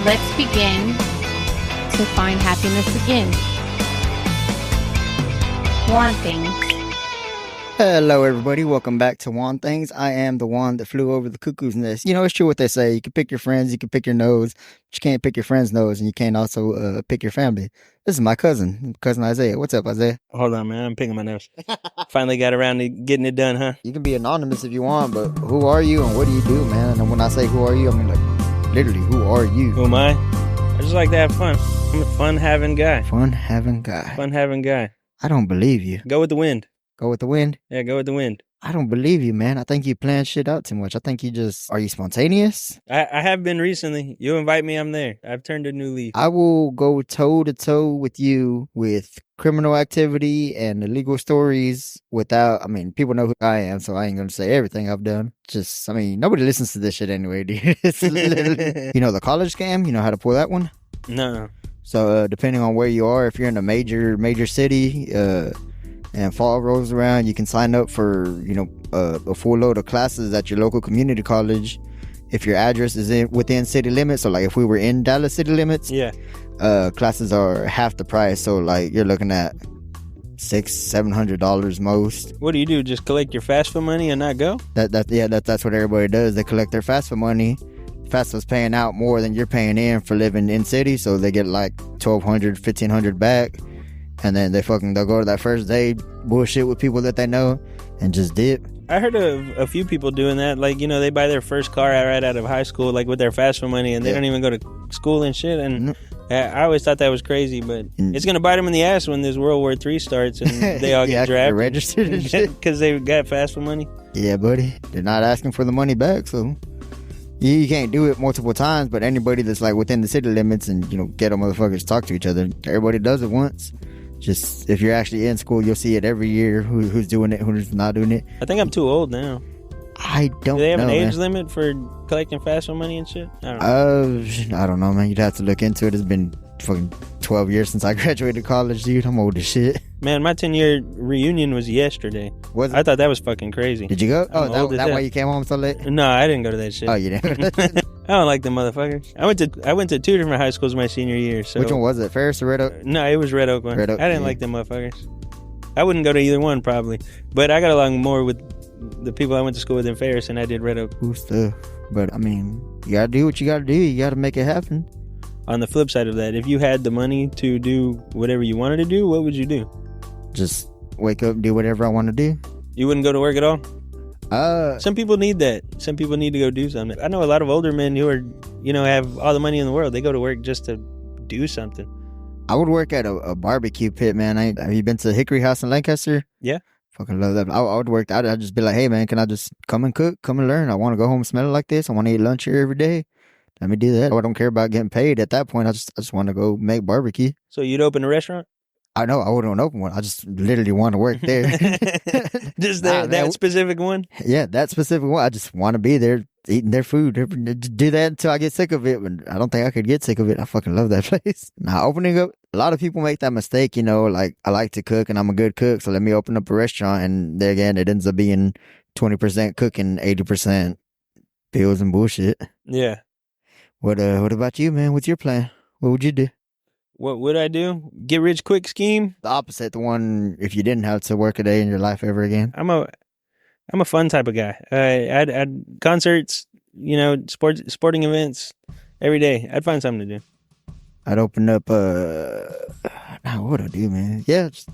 Let's begin to find happiness again. Juan Things. Hello, everybody. Welcome back to Juan Things. I am the one that flew over the cuckoo's nest. You know, it's true what they say. You can pick your friends, you can pick your nose, but you can't pick your friend's nose, and you can't also pick your family. This is my cousin Isaiah. What's up, Isaiah? Hold on, man. I'm picking my nose. Finally got around to getting it done, huh? You can be anonymous if you want, but who are you and what do you do, man? And when I say who are you, I mean, like, literally, who are you? Who am I? I just like to have fun. I'm a fun-having guy. Fun-having guy. Fun-having guy. I don't believe you. Go with the wind. Go with the wind? Yeah, go with the wind. I don't believe you, man. I think you plan shit out too much. I think you just... Are you spontaneous? I have been recently. You invite me, I'm there. I've turned a new leaf. I will go toe-to-toe with you with criminal activity and illegal stories without... I mean, people know who I am, so I ain't going to say everything I've done. Just, I mean, nobody listens to this shit anyway, dude. It's literally... You know the college scam? You know how to pull that one? No. So, depending on where you are, if you're in a major city... and fall rolls around, you can sign up for, a full load of classes at your local community college. If your address is within city limits, so like if we were in Dallas city limits, classes are half the price. So like you're looking at $600-$700 most. What do you do? Just collect your FAFSA money and not go? That's what everybody does. They collect their FAFSA money. FAFSA's paying out more than you're paying in for living in city, so they get like $1,200, $1,500 back. And then they'll go to that first day, bullshit with people that they know, and just dip. I heard of a few people doing that. Like, they buy their first car right out of high school, like with their FAFSA money, and they don't even go to school and shit. And I always thought that was crazy, but it's going to bite them in the ass when this World War III starts and they all get drafted. Registered and shit. Because they got FAFSA money. Yeah, buddy. They're not asking for the money back, so... You can't do it multiple times, but anybody that's like within the city limits and, ghetto motherfuckers talk to each other, everybody does it once. Just if you're actually in school, you'll see it every year. Who's doing it, who's not doing it. I think I'm too old now. I don't know. Do they have an age man. limit for collecting FAFSA money and shit? I don't know, man. You'd have to look into it. It's been fucking 12 years since I graduated college, dude. I'm old as shit. Man, my 10-year reunion was yesterday. Was it? I thought that was fucking crazy. Did you go? Oh, that why you came home so late? No, I didn't go to that shit. Oh, you didn't? I don't like them motherfuckers. I went to two different high schools my senior year. So which one was it? Ferris or Red Oak? No, it was Red Oak one. Red Oak, I didn't like them motherfuckers. I wouldn't go to either one probably, but I got along more with the people I went to school with in Ferris than I did Red Oak. Cool stuff. But I mean, you gotta do what you gotta do. You gotta make it happen. On the flip side of that, if you had the money to do whatever you wanted to do, what would you do? Just wake up and do whatever I want to do. You wouldn't go to work at all? Some people need that. Some people need to go do something. I know a lot of older men who are, have all the money in the world. They go to work just to do something. I would work at a barbecue pit, man. Have you been to Hickory House in Lancaster? Yeah. Fucking love that. I would work. I'd just be like, hey, man, can I just come and cook, come and learn? I want to go home smelling like this. I want to eat lunch here every day. Let me do that. I don't care about getting paid at that point. I just want to go make barbecue. So you'd open a restaurant? I know. I wouldn't open one. I just literally want to work there. Just that specific one? Yeah, that specific one. I just want to be there eating their food. Do that until I get sick of it. But I don't think I could get sick of it. I fucking love that place. Now, opening up, a lot of people make that mistake, like I like to cook and I'm a good cook. So let me open up a restaurant. And there again, it ends up being 20% cooking, 80% bills and bullshit. Yeah. What about you, man? What's your plan? What would you do? What would I do? Get rich quick scheme? The opposite, the one if you didn't have to work a day in your life ever again. I'm a fun type of guy. I'd concerts, sporting events every day. I'd find something to do. I'd open up what would I do, man? Yeah, just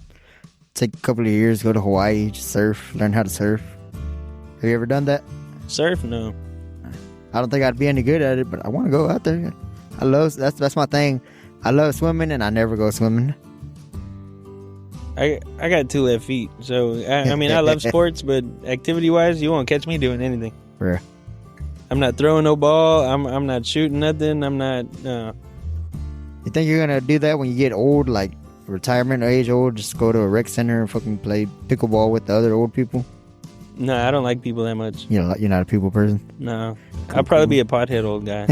take a couple of years, go to Hawaii, just surf, learn how to surf. Have you ever done that? Surf? No. I don't think I'd be any good at it, but I want to go out there. That's my thing. I love swimming, and I never go swimming. I got 2 left feet, so I mean I love sports, but activity-wise, you won't catch me doing anything. Yeah. I'm not throwing no ball. I'm not shooting nothing. I'm not. You think you're gonna do that when you get old, like retirement age old? Just go to a rec center and fucking play pickleball with the other old people? No, I don't like people that much. You're not a people person? No. I'll probably be a pothead old guy.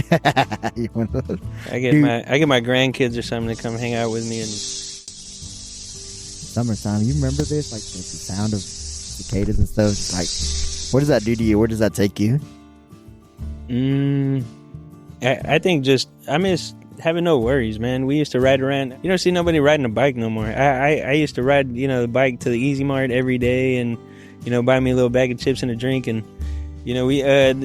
I get my grandkids or something to come hang out with me. And summertime, you remember this? Like the sound of cicadas and stuff? It's like, what does that do to you? Where does that take you? I think I miss having no worries, man. We used to ride around. You don't see nobody riding a bike no more. I used to ride, the bike to the Easy Mart every day and, buy me a little bag of chips and a drink. And, we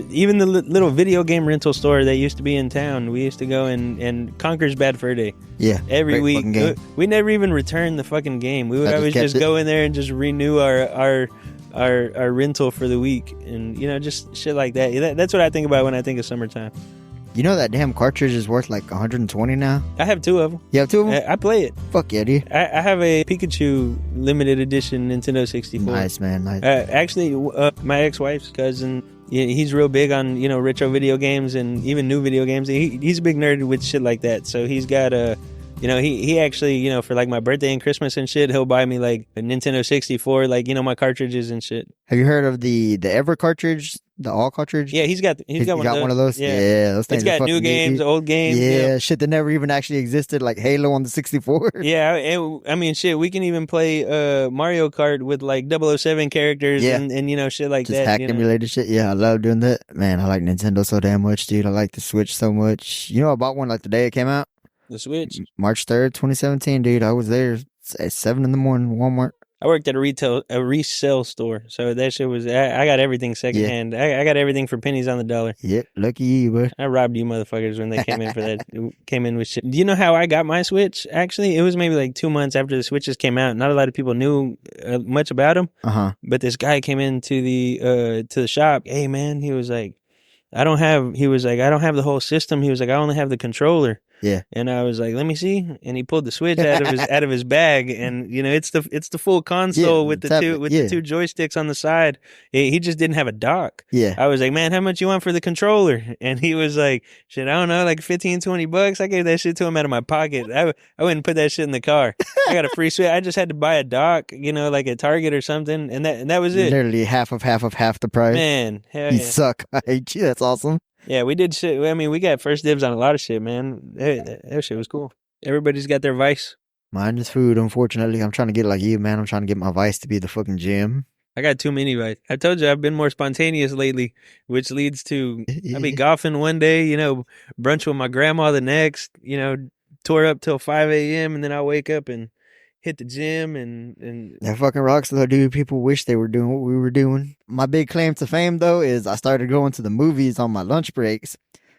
even the little video game rental store that used to be in town, we used to go and Conker's Bad Fur Day. Yeah. Every week. We never even returned the fucking game. We would always just go in there and just renew our rental for the week. And, just shit like that. That's what I think about when I think of summertime. You know that damn cartridge is worth like 120 now? I have 2 of them. You have 2 of them? I play it. Fuck yeah, dude. I have a Pikachu limited edition Nintendo 64. Nice, man. Nice. Actually, my ex-wife's cousin, he's real big on, retro video games and even new video games. He's a big nerd with shit like that. So he's got he actually, for like my birthday and Christmas and shit, he'll buy me like a Nintendo 64, like, my cartridges and shit. Have you heard of the Ever cartridge? The all cartridge? Yeah, he's got one of those. Yeah, those things. It's got new games, old games. Yeah, shit that never even actually existed, like Halo on the 64. Yeah, I mean, shit, we can even play Mario Kart with like 007 characters and shit like just that. Just hack emulated shit. Yeah, I love doing that. Man, I like Nintendo so damn much, dude. I like the Switch so much. I bought one like the day it came out. The Switch? March 3rd, 2017, dude. I was there at 7 in the morning, Walmart. I worked at a resale store, so that shit was. I got everything secondhand. Yeah. I got everything for pennies on the dollar. Yep, lucky you, bud. I robbed you motherfuckers when they came in for that. Came in with shit. Do you know how I got my Switch? Actually, it was maybe like 2 months after the Switches came out. Not a lot of people knew much about them. But this guy came into the shop. Hey man, he was like, I don't have the whole system. He was like, I only have the controller. Yeah. And I was like, let me see. And he pulled the Switch out of his bag, and it's the full console with the two joysticks on the side. He just didn't have a dock. Yeah. I was like, man, how much you want for the controller? And he was like, shit, I don't know, like $15-$20. I gave that shit to him out of my pocket. I wouldn't put that shit in the car. I got a free Switch. I just had to buy a dock, like at Target or something, and that was it. Literally half the price. Man, hell you yeah. suck. I hate you. That's awesome. Yeah, we did shit. I mean, we got first dibs on a lot of shit, man. That shit was cool. Everybody's got their vice. Mine is food, unfortunately. I'm trying to get like you, man. I'm trying to get my vice to be the fucking gym. I got too many vice. I told you I've been more spontaneous lately, which leads to I'll be golfing one day, brunch with my grandma the next, tore up till 5 a.m. and then I'll wake up and hit the gym and that fucking rocks though, dude. People wish they were doing what we were doing. My big claim to fame though is I started going to the movies on my lunch breaks.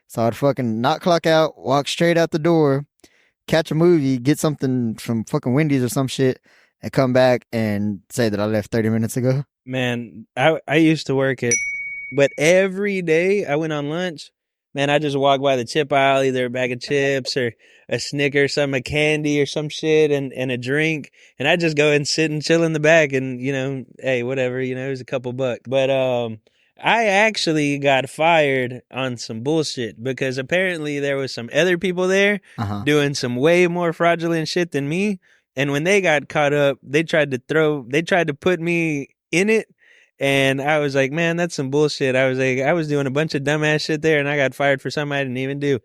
So I'd fucking not clock out, walk straight out the door, catch a movie, get something from fucking Wendy's or some shit, and come back and say that I left 30 minutes ago. Man, I used to work but every day I went on lunch. Man, I just walk by the chip aisle, either a bag of chips or a Snickers, a candy or some shit and a drink. And I just go and sit and chill in the back and, hey, whatever, it was a couple bucks. But I actually got fired on some bullshit because apparently there was some other people there doing some way more fraudulent shit than me. And when they got caught up, they tried to put me in it. And I was like, man, that's some bullshit. I was like, I was doing a bunch of dumbass shit there and I got fired for something I didn't even do.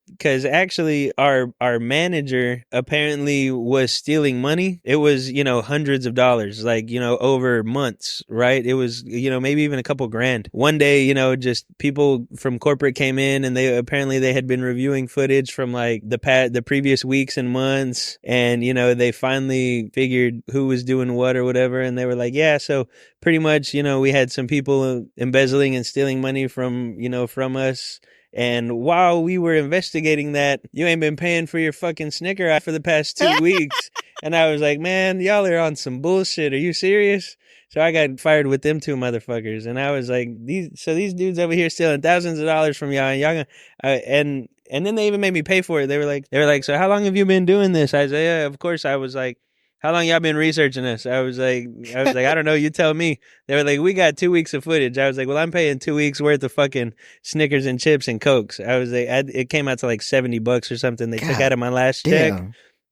Because actually our manager apparently was stealing money. It was, hundreds of dollars, like, over months, right? It was, maybe even a couple grand. One day, just people from corporate came in and they had been reviewing footage from like the previous weeks and months. And, they finally figured who was doing what or whatever. And they were like, yeah, so pretty much, we had some people embezzling and stealing money from us. And while we were investigating that, you ain't been paying for your fucking Snicker for the past 2 weeks. And I was like, man, y'all are on some bullshit. Are you serious? So I got fired with them 2 motherfuckers. And I was like, these dudes over here stealing thousands of dollars from y'all. And y'all and then they even made me pay for it. They were like, so how long have you been doing this? I said, yeah, of course. I was like, how long y'all been researching this? I was like, I don't know. You tell me. They were like, we got 2 weeks of footage. I was like, well, I'm paying 2 weeks worth of fucking Snickers and chips and Cokes. I was like, it came out to like $70 or something. They took out of my last check.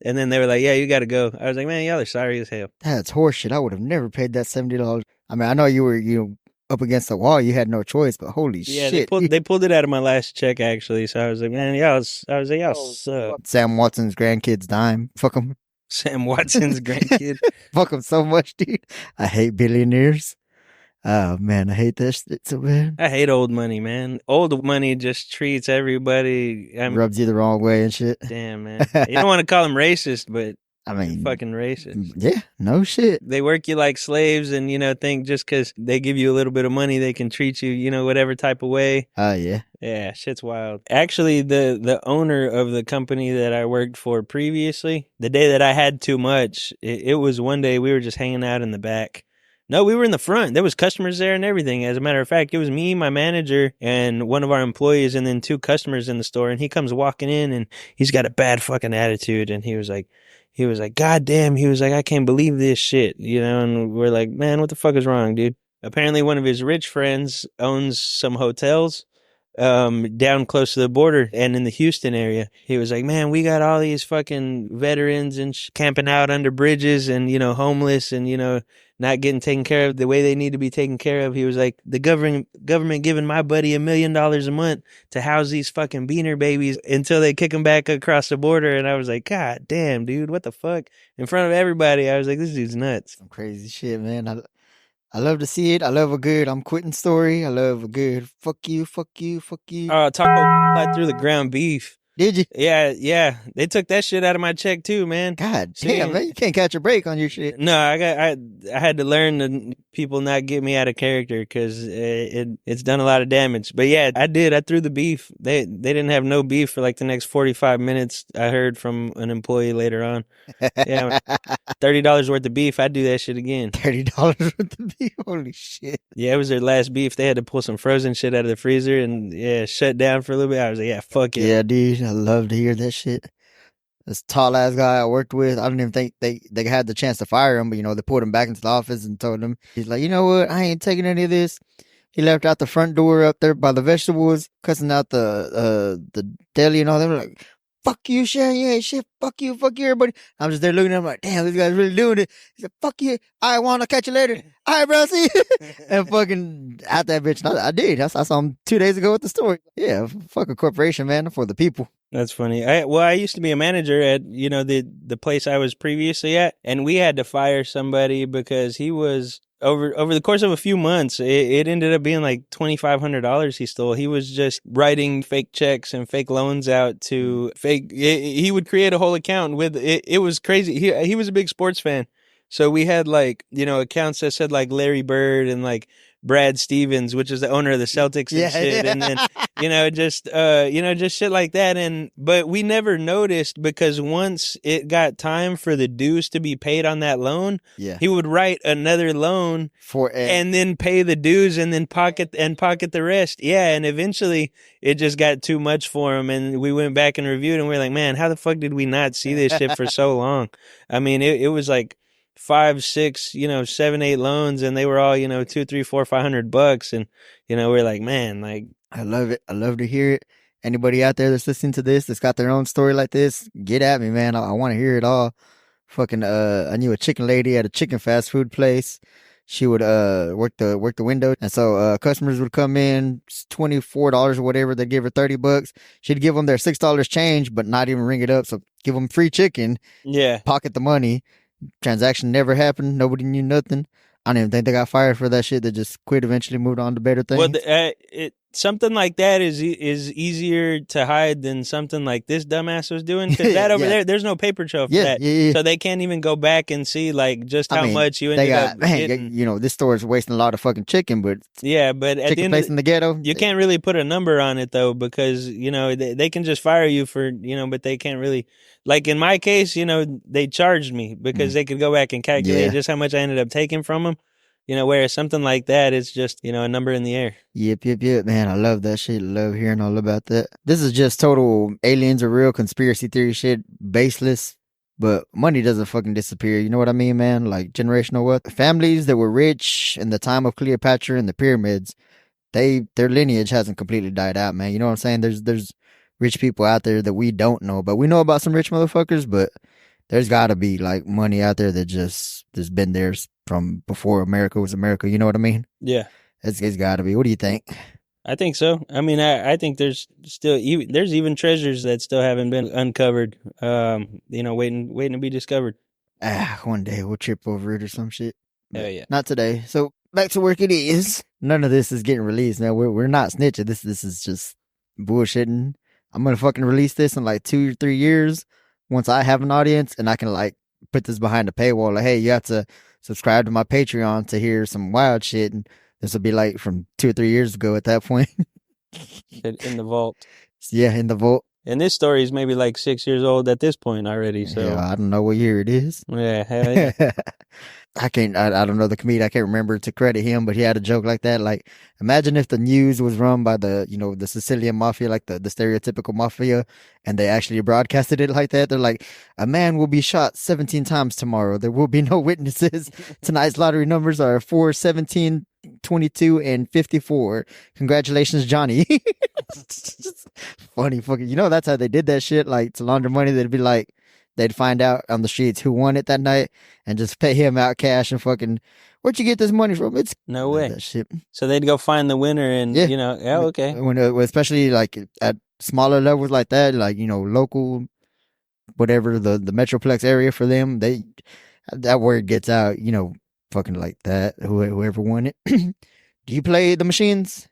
And then they were like, yeah, you got to go. I was like, man, y'all are sorry as hell. That's horseshit. I would have never paid that $70. I mean, I know you were, up against the wall. You had no choice, but holy shit. Yeah, they pulled it out of my last check, actually. So I was like, man, y'all suck. Sam Watson's grandkid's dime. Fuck him. Sam Watson's grandkid. Fuck him so much, dude. I hate billionaires. Oh man, I hate that shit so bad. I hate old money, man. Old money just treats everybody. Rubs you the wrong way and shit. Damn, man. You don't want to call them racist, but I they're mean, fucking racist. yeah, no shit. They work you like slaves and, think just because they give you a little bit of money, they can treat you, whatever type of way. Oh yeah. Yeah, shit's wild. Actually, the owner of the company that I worked for previously, the day that I had too much, it was one day we were just hanging out in the back. No, we were in the front. There was customers there and everything. As a matter of fact, it was me, my manager, and one of our employees, and then two customers in the store. And he comes walking in, and he's got a bad fucking attitude. And he was like, God damn. He was like, I can't believe this shit, And we're like, man, what the fuck is wrong, dude? Apparently, one of his rich friends owns some hotels down close to the border and in the Houston area. He was like, man, we got all these fucking veterans and camping out under bridges and, homeless and, not getting taken care of the way they need to be taken care of. He was like, the government giving my buddy $1 million a month to house these fucking beaner babies until they kick them back across the border. And I was like, God damn, dude, what the fuck? In front of everybody, I was like, this dude's nuts. Some crazy shit, man. I love to see it. I love a good I'm quitting story. I love a good fuck you, fuck you, fuck you. Taco through the ground beef. Did you? Yeah. They took that shit out of my check too, man. God damn, man. You can't catch a break on your shit. No, I had to learn to people not get me out of character because it's done a lot of damage. But yeah, I did. I threw the beef. They didn't have no beef for like the next 45 minutes. I heard from an employee later on. Yeah, $30 worth of beef. I'd do that shit again. $30 worth of beef? Holy shit. Yeah, it was their last beef. They had to pull some frozen shit out of the freezer and shut down for a little bit. I was like, yeah, fuck it. Yeah, dude. I love to hear that shit. This tall ass guy I worked with, I don't even think they had the chance to fire him, but they pulled him back into the office and told him, he's like, you know what? I ain't taking any of this. He left out the front door up there by the vegetables, cussing out the deli and all. They were like, fuck you, Sharon, you ain't shit. Fuck you, everybody. I'm just there looking at him like, damn, this guy's really doing it. He said, fuck you. I want to catch you later. All right, bro, see you. And fucking out that bitch. I did. I saw him 2 days ago with the story. Yeah, fuck a corporation, man, for the people. That's funny. I used to be a manager at, the place I was previously at, and we had to fire somebody because he was over the course of a few months, it ended up being like $2,500 he stole. He was just writing fake checks and fake loans out to fake. He would create a whole account with it. It was crazy. He was a big sports fan. So we had like, accounts that said like Larry Bird and like Brad Stevens, which is the owner of the Celtics and shit. Yeah. And then, just shit like that. But we never noticed because once it got time for the dues to be paid on that loan, he would write another loan and then pay the dues and then pocket the rest. Yeah. And eventually it just got too much for him. And we went back and reviewed and we are like, man, how the fuck did we not see this shit for so long? I mean, it was like 5, 6, 7, 8 loans, and they were all, $200, $300, $400, $500, and we're like, man, like, I love it. I love to hear it. Anybody out there that's listening to this that's got their own story like this, get at me, man. I want to hear it all. Fucking, I knew a chicken lady at a chicken fast food place. She would work the window, and so customers would come in, $24 or whatever. They'd give her $30. She'd give them their $6 change, but not even ring it up. So give them free chicken. Yeah, pocket the money. Transaction never happened. Nobody knew nothing. I don't even think they got fired for that shit. They just quit, eventually moved on to better things. Well, something like that is easier to hide than something like this dumbass was doing. Because that over there, there's no paper trail for that. Yeah. So they can't even go back and see like just how much you ended up getting. This store is wasting a lot of fucking chicken, but yeah, but at the end place in the ghetto, you can't really put a number on it though, because they can just fire you for but they can't really. Like in my case, they charged me because they could go back and calculate just how much I ended up taking from them. Whereas something like that is just, a number in the air. Yep. Man, I love that shit. I love hearing all about that. This is just total aliens are real conspiracy theory shit, baseless. But money doesn't fucking disappear. You know what I mean, man? Like generational wealth. Families that were rich in the time of Cleopatra and the pyramids, their lineage hasn't completely died out, man. You know what I'm saying? There's rich people out there that we don't know, but we know about some rich motherfuckers, but there's gotta be like money out there that just been there from before America was America. You know what I mean? Yeah. It's gotta be. What do you think? I think so. I mean, I think there's still there's even treasures that still haven't been uncovered, waiting to be discovered. One day we'll trip over it or some shit. Hell yeah. Not today. So back to work it is. None of this is getting released. Now we're not snitching. This is just bullshitting. I'm gonna fucking release this in like 2 or 3 years once I have an audience and I can like put this behind the paywall. Like, hey, you have to subscribe to my Patreon to hear some wild shit. And this will be like from 2 or 3 years ago at that point. In the vault. Yeah, in the vault. And this story is maybe like 6 years old at this point already. So yeah, I don't know what year it is. Yeah, hell yeah. I don't know the comedian. I can't remember to credit him, but he had a joke like that. Like, imagine if the news was run by the Sicilian mafia, like the stereotypical mafia, and they actually broadcasted it like that. They're like, a man will be shot 17 times tomorrow. There will be no witnesses. Tonight's lottery numbers are 4, 17, 22, and 54. Congratulations, Johnny. Funny fucking, that's how they did that shit. Like, to launder money, they'd be like, they'd find out on the streets who won it that night and just pay him out cash and fucking, where'd you get this money from? It's no way. That shit. So they'd go find the winner and, okay. When especially like at smaller levels like that, like, local, whatever, the Metroplex area for them, that word gets out, fucking like that, whoever won it. Do you play the machines?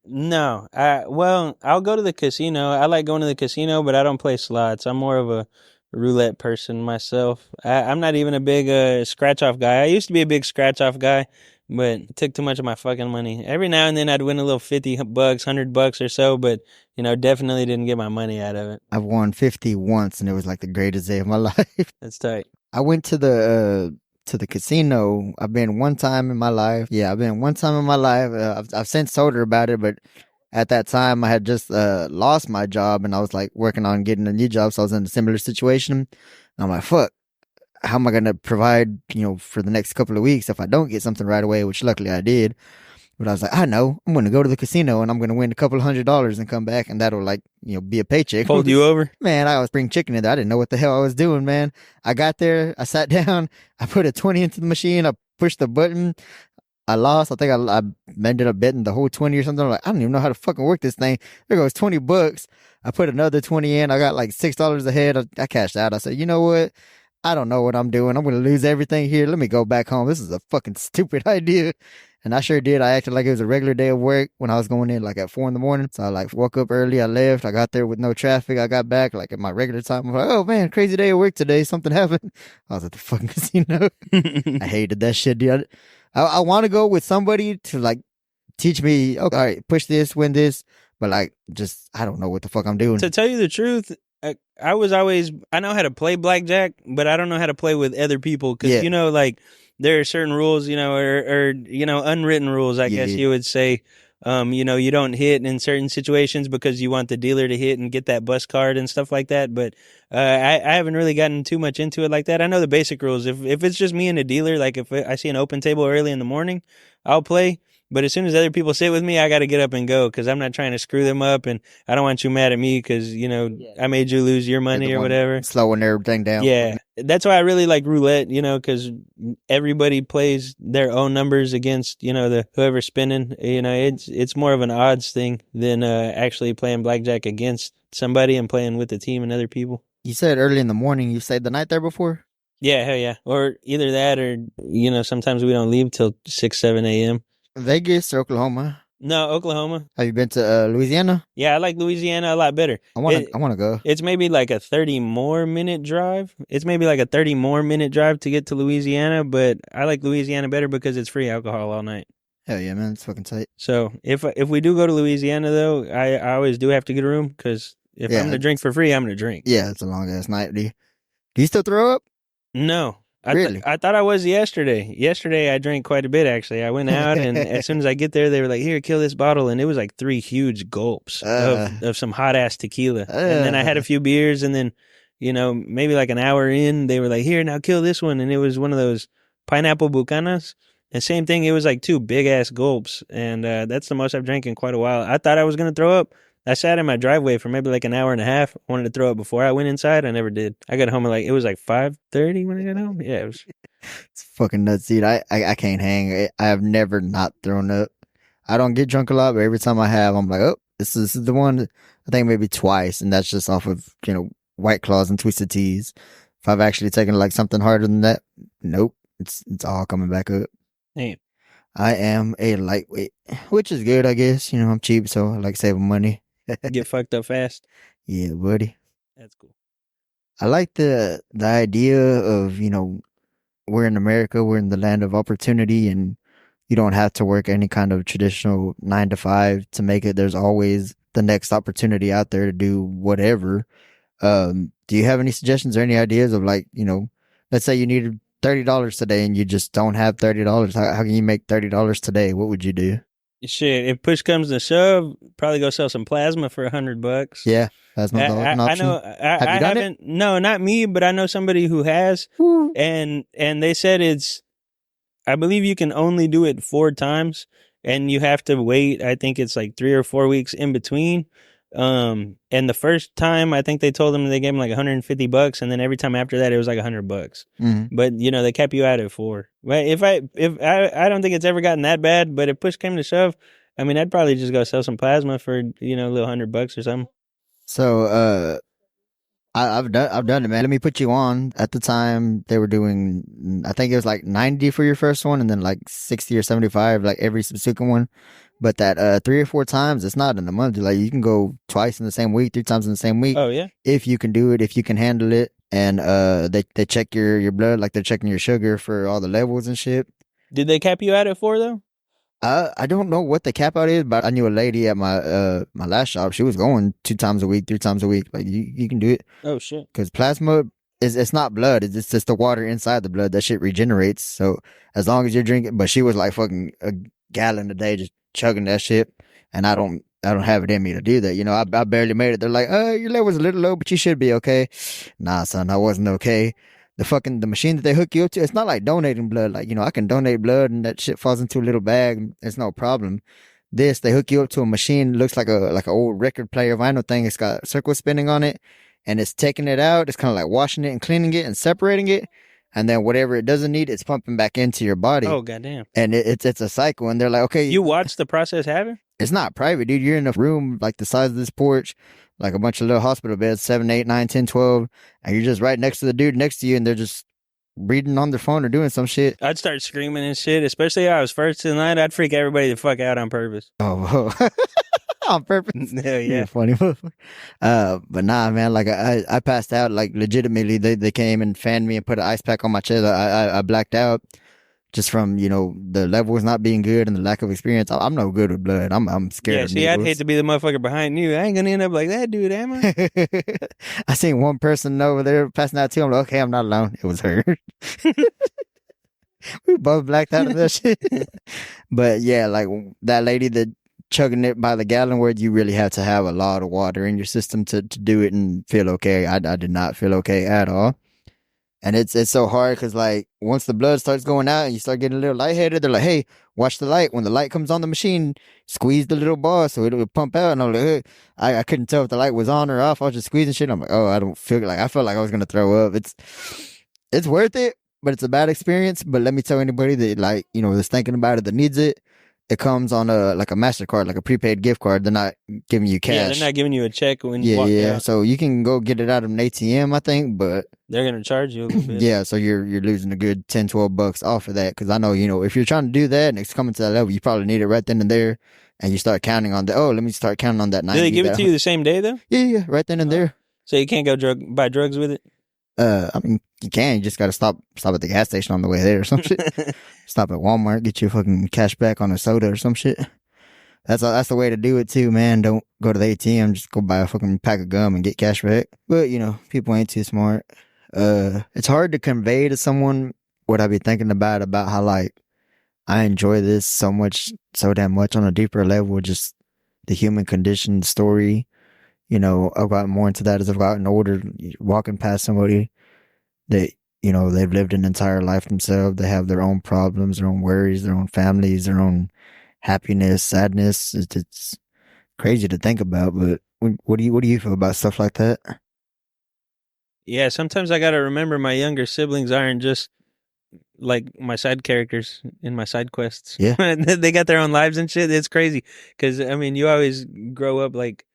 No. I'll go to the casino. I like going to the casino, but I don't play slots. I'm more of a roulette person myself. I'm not even a big scratch-off guy. I used to be a big scratch-off guy, but it took too much of my fucking money. Every now and then I'd win a little $50, $100 or so, but, definitely didn't get my money out of it. I've won 50 once, and it was like the greatest day of my life. That's tight. I went to the casino. I've been one time in my life. Yeah, I've been one time in my life. I've since told her about it, but at that time I had just lost my job and I was like working on getting a new job. So I was in a similar situation. And I'm like, fuck, how am I going to provide, for the next couple of weeks if I don't get something right away, which luckily I did. But I was like, I know, I'm going to go to the casino and I'm going to win a couple of $100 and come back and that'll be a paycheck. Hold you over? Man, I was spring chickening it. I didn't know what the hell I was doing, man. I got there, I sat down, I put a 20 into the machine, I pushed the button, I lost. I think I ended up betting the whole 20 or something. I'm like, I don't even know how to fucking work this thing. There goes $20. I put another 20 in. I got like $6 ahead. I cashed out. I said, you know what? I don't know what I'm doing. I'm going to lose everything here. Let me go back home. This is a fucking stupid idea. And I sure did. I acted like it was a regular day of work when I was going in like at 4 a.m. So I woke up early. I left. I got there with no traffic. I got back like at my regular time. I'm like, oh man, crazy day of work today. Something happened. I was at the fucking casino. I hated that shit, dude. I want to go with somebody to teach me, okay, all right, push this, win this. But I don't know what the fuck I'm doing. To tell you the truth, I know how to play blackjack, but I don't know how to play with other people. Cause there are certain rules, or unwritten rules, I guess you would say. You don't hit in certain situations because you want the dealer to hit and get that bus card and stuff like that. But I haven't really gotten too much into it like that. I know the basic rules. If it's just me and a dealer, like if I see an open table early in the morning, I'll play. But as soon as other people sit with me, I got to get up and go because I'm not trying to screw them up, and I don't want you mad at me because I made you lose your money or whatever. Slowing everything down. Yeah, that's why I really like roulette. Because everybody plays their own numbers against the whoever's spinning. It's more of an odds thing than actually playing blackjack against somebody and playing with the team and other people. You said early in the morning. You stayed the night there before? Yeah, hell yeah. Or either that, or sometimes we don't leave till 6, 7 a.m. Vegas or Oklahoma? No, Oklahoma. Have you been to Louisiana? Yeah, I like Louisiana a lot better. I want to go. It's maybe like a 30 more minute drive. It's maybe like a 30 more minute drive to get to Louisiana, but I like Louisiana better because it's free alcohol all night. Hell yeah, man. It's fucking tight. So if we do go to Louisiana, though, I always do have to get a room because if I'm going to drink for free, I'm going to drink. Yeah, it's a long-ass night. Do you still throw up? No. Really? I thought I was yesterday. Yesterday, I drank quite a bit, actually. I went out, and as soon as I get there, they were like, here, kill this bottle. And it was like 3 huge gulps of some hot-ass tequila. And then I had a few beers, and then, maybe like an hour in, they were like, here, now kill this one. And it was one of those pineapple bucanas. And same thing, it was like 2 big-ass gulps. And that's the most I've drank in quite a while. I thought I was going to throw up. I sat in my driveway for maybe like an hour and a half. I wanted to throw up before I went inside. I never did. I got home at it was like 5:30 when I got home. Yeah, it was. It's fucking nuts, dude. I can't hang. I have never not thrown up. I don't get drunk a lot, but every time I have, I'm like, oh, this is the one. I think maybe twice, and that's just off of White Claws and Twisted Teas. If I've actually taken something harder than that, nope. It's all coming back up. Damn. I am a lightweight, which is good, I guess. You know, I'm cheap, so I like saving money. Get fucked up fast. Yeah, buddy. That's cool. I like the idea of, you know, we're in America, we're in the land of opportunity, and you don't have to work any kind of traditional 9 to 5 to make it. There's always the next opportunity out there to do whatever. Do you have any suggestions or any ideas of, like, you know, let's say you needed $30 today and you just don't have $30. How can you make $30 today? What would you do? Shit, if push comes to shove, probably go sell some plasma for $100. Yeah, that's not an I option. know. Have you done haven't. No, not me, but I know somebody who has, and they said it's. I believe you can only do it 4 times, and you have to wait. I think it's like 3 or 4 weeks in between. And the first time, I think they told them they gave him like $150, and then every time after that, it was like $100. Mm-hmm. But you know, they kept you at it for. But if I don't think it's ever gotten that bad. But if push came to shove, I mean, I'd probably just go sell some plasma for, you know, a little $100 or something. So, I've done it, man. Let me put you on. At the time, they were doing, I think it was like 90 for your first one, and then like 60 or 75, like every subsequent one. But that 3 or 4 times, it's not in a month. Like, you can go twice in the same week, 3 times in the same week. Oh yeah, if you can do it, if you can handle it, and they check your blood, like they're checking your sugar for all the levels and shit. Did they cap you at it for though? I don't know what the cap out is, but I knew a lady at my my last shop. She was going 2 times a week, 3 times a week. Like, you can do it. Oh shit. Because plasma it's not blood. It's just the water inside the blood. That shit regenerates. So as long as you're drinking, but she was like fucking a gallon a day just chugging that shit, and I don't have it in me to do that. You know, I barely made it. They're like, your level's a little low, but you should be okay. Nah, son, I wasn't okay. The machine that they hook you up to, it's not like donating blood. Like, you know, I can donate blood and that shit falls into a little bag. It's no problem. This, they hook you up to a machine, looks like an old record player vinyl thing. It's got circle spinning on it, and it's taking it out. It's kind of like washing it and cleaning it and separating it. And then whatever it doesn't need, it's pumping back into your body. Oh goddamn! And it's a cycle. And they're like, okay, you watch the process happen. It's not private, dude. You're in a room like the size of this porch, like a bunch of little hospital beds, 7, 8, 9, 10, 12, and you're just right next to the dude next to you, and they're just reading on their phone or doing some shit. I'd start screaming and shit, especially if I was first tonight. I'd freak everybody the fuck out on purpose. Oh, on purpose? Hell yeah. You're funny. But nah, man, like I passed out, like legitimately. They came and fanned me and put an ice pack on my chest. I blacked out. Just from, you know, the levels not being good and the lack of experience. I'm no good with blood. I'm scared of needles. I'd hate to be the motherfucker behind you. I ain't gonna end up like that dude, am I? I seen one person over there passing out too. I'm like, okay, I'm not alone. It was her. We both blacked out of that shit. But yeah, like that lady that chugging it by the gallon, where you really have to have a lot of water in your system to do it and feel okay. I did not feel okay at all. And it's so hard because, like, once the blood starts going out and you start getting a little lightheaded, they're like, hey, watch the light. When the light comes on the machine, squeeze the little ball so it'll pump out. And I'm like, hey. I couldn't tell if the light was on or off. I was just squeezing shit. I'm like, oh, I don't feel like, I felt like I was going to throw up. It's worth it, but it's a bad experience. But let me tell anybody that, like, you know, is thinking about it, that needs it. It comes on a MasterCard, like a prepaid gift card. They're not giving you cash. Yeah, they're not giving you a check when you walk out. So you can go get it out of an ATM, I think, but they're gonna charge you a little bit. Yeah, so you're losing a good $10-12 off of that. Because I know, you know, if you're trying to do that and it's coming to that level, you probably need it right then and there, and you start counting on let me start counting on that 90. Do they give it to you the same day though? Yeah, right then and there. So you can't go buy drugs with it? I mean, you can. You just got to stop at the gas station on the way there or some shit. Stop at Walmart, get your fucking cash back on a soda or some shit. That's the way to do it too, man. Don't go to the ATM. Just go buy a fucking pack of gum and get cash back. But, you know, people ain't too smart. It's hard to convey to someone what I be thinking about how, like, I enjoy this so damn much on a deeper level, just the human condition story. You know, I've gotten more into that as I've gotten older, walking past somebody that, you know, they've lived an entire life themselves. They have their own problems, their own worries, their own families, their own happiness, sadness. It's crazy to think about, but what do you feel about stuff like that? Yeah, sometimes I got to remember my younger siblings aren't just like my side characters in my side quests. Yeah. They got their own lives and shit. It's crazy because, I mean, you always grow up like